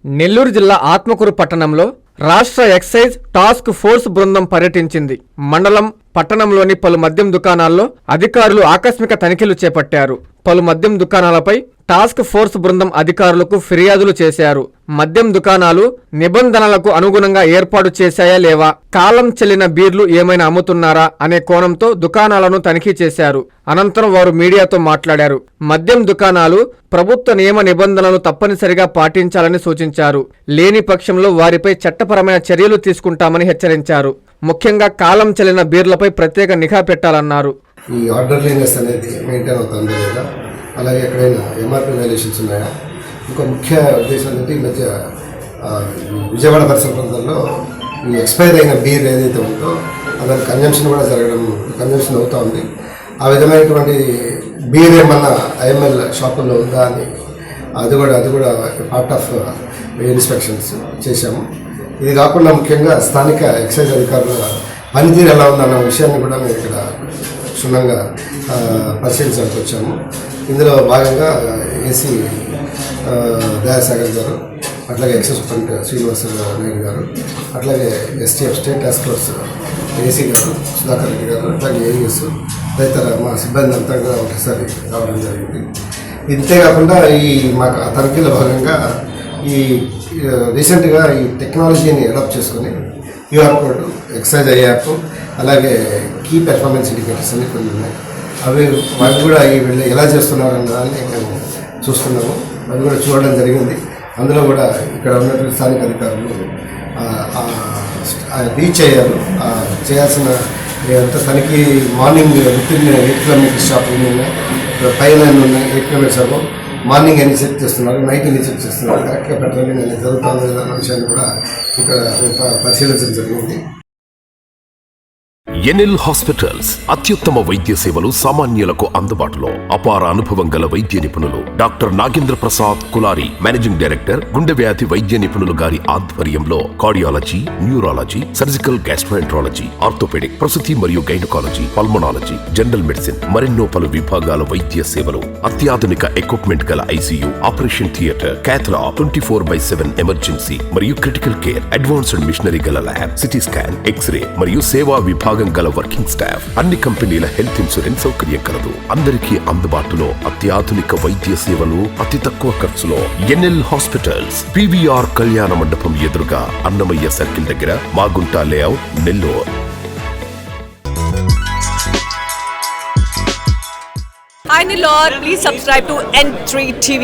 నెల్లూరు జిల్లా ఆత్మకూరు పట్టణంలో రాష్ట్ర ఎక్సైజ్ టాస్క్ ఫోర్స్ బృందం పర్యటించింది. మండలం, పట్టణంలోని పలు మద్యం దుకాణాల్లో అధికారులు ఆకస్మిక తనిఖీలు చేపట్టారు. పలు మద్యం దుకాణాలపై టాస్క్ ఫోర్స్ బృందం అధికారులకు ఫిర్యాదులు చేశారు. మద్యం దుకాణాలు నిబంధనలకు అనుగుణంగా ఏర్పాటు చేశాయా లేవా, కాలం చెల్లిన బీర్లు ఏమైనా అమ్ముతున్నారా అనే కోణంతో దుకాణాలను తనిఖీ చేశారు. అనంతరం వారు మీడియాతో మాట్లాడారు. మద్యం దుకాణాలు ప్రభుత్వ నియమ నిబంధనలు తప్పనిసరిగా పాటించాలని సూచించారు. లేని పక్షంలో వారిపై చట్టపరమైన చర్యలు తీసుకుంటామని హెచ్చరించారు. ముఖ్యంగా కాలం చెల్లిన బీర్లపై ప్రత్యేక నిఘా పెట్టాలన్నారు. ఈ ఆర్డర్లీనెస్ అనేది మెయింటైన్ అవుతుంది లేదా, అలాగే ఎక్కడైనా ఎంఆర్పీ వైలేషన్స్ ఉన్నాయా. ఇంకో ముఖ్య ఉద్దేశం ఏంటంటే ఈ మధ్య విజయవాడ పరిసర ప్రాంతాల్లో ఈ ఎక్స్పైర్ అయిన బీర్ ఏదైతే ఉందో దాని కన్జంప్షన్ కూడా కన్జంప్షన్ అవుతూ ఉంది. ఆ విధమైనటువంటి బీర్ ఏమన్నా ఐఎంఎల్ షాపుల్లో ఉందా అని అది కూడా పార్ట్ ఆఫ్ ఇన్స్పెక్షన్స్ చేశాము. ఇది కాకుండా ముఖ్యంగా స్థానిక ఎక్సైజ్ అధికారుల పనితీరు ఎలా ఉందన్న విషయాన్ని కూడా మేము ఇక్కడ క్షుణ్ణంగా పరిశీలించడానికి వచ్చాము. ఇందులో భాగంగా ఏసీ దయాసాగర్ గారు, అట్లాగే ఎక్సైజ్ సూపరింటెండెంట్ శ్రీనివాస నాయుడు గారు, అట్లాగే STF state task force AC గారు, సుధాకర్ రెడ్డి గారు, అట్లాగే ఏఈఎస్ తదితర మా సిబ్బంది అంతా కూడా ఒకసారి రావడం జరిగింది. ఇంతేకాకుండా ఈ మాకు తనిఖీల భాగంగా ఈ రీసెంట్గా ఈ టెక్నాలజీని అడాప్ట్ చేసుకొని క్యూఆర్ కోడ్, ఎక్సైజ్ యాప్, అలాగే కీ పెర్ఫార్మెన్స్ ఇండికేటర్స్ అన్ని కొన్ని ఉన్నాయి. అవి కూడా వీళ్ళు ఎలా చేస్తున్నారన్న దాన్ని మేము చూస్తున్నాము. అవి కూడా చూడడం జరిగింది. అందులో కూడా ఇక్కడ ఉన్నటువంటి స్థానిక అధికారులు రీచ్ అయ్యారు. చేయాల్సిన అంత తనకి మార్నింగ్ వితిన్ 8 కిలోమీటర్స్ షాప్ ఉన్నాయి, పైన ఉన్నాయి 8 కిలోమీటర్స్ అవ్వ మార్నింగ్ ఎన్ని చెక్ చేస్తున్నారు, నైట్ ఎన్ని చెక్ చేస్తున్నారు, కరెక్ట్గా పెట్టాలి నేను జరుగుతాను అన్న విషయాన్ని కూడా ఇక్కడ పరిశీలించడం జరిగింది. ఎన్ఎల్ హాస్పిటల్స్ అత్యుత్తమ వైద్య సేవలు సామాన్యులకు అందుబాటులో. అపార అనుభవం గల వైద్య నిపుణులు doctor Nagendra Prasad Kulari, managing director, గుండె వ్యాధి వైద్య నిపుణులు గారి ఆధ్వర్యంలో cardiology, neurology, surgical gastroenterology, orthopaedic, ప్రసూతి మరియు గైనకాలజీ, పల్మనాలజీ, జనరల్ మెడిసిన్ మరెన్నో పలు విభాగాల వైద్య సేవలు. అత్యాధునిక ఎక్విప్మెంట్ గల ఐసీయూ, ఆపరేషన్ థియేటర్, క్యాథ్లా, 24/7 ఎమర్జెన్సీ మరియు క్రిటికల్ కేర్, అడ్వాన్స్డ్ మిషనరీ గల ల్యాబ్, సిటీ స్కాన్, ఎక్స్రే మరియు సేవా విభాగం గల వర్కింగ్ స్టాఫ్. అన్ని కంపెనీల హెల్త్ ఇన్సూరెన్స్ సౌకర్యం కలదు. అందరికీ అందుబాటులో అత్యాధునిక వైద్య సేవలు అతి తక్కువ ఖర్చులో. ఎన్ఎల్ హాస్పిటల్స్, పివిఆర్ కళ్యాణ మండపం ఎదురుగా, అన్నమయ్య సర్కిల్ దగ్గర, Magunta layout, Nellore. Hi Nellore, please subscribe to N3 TV.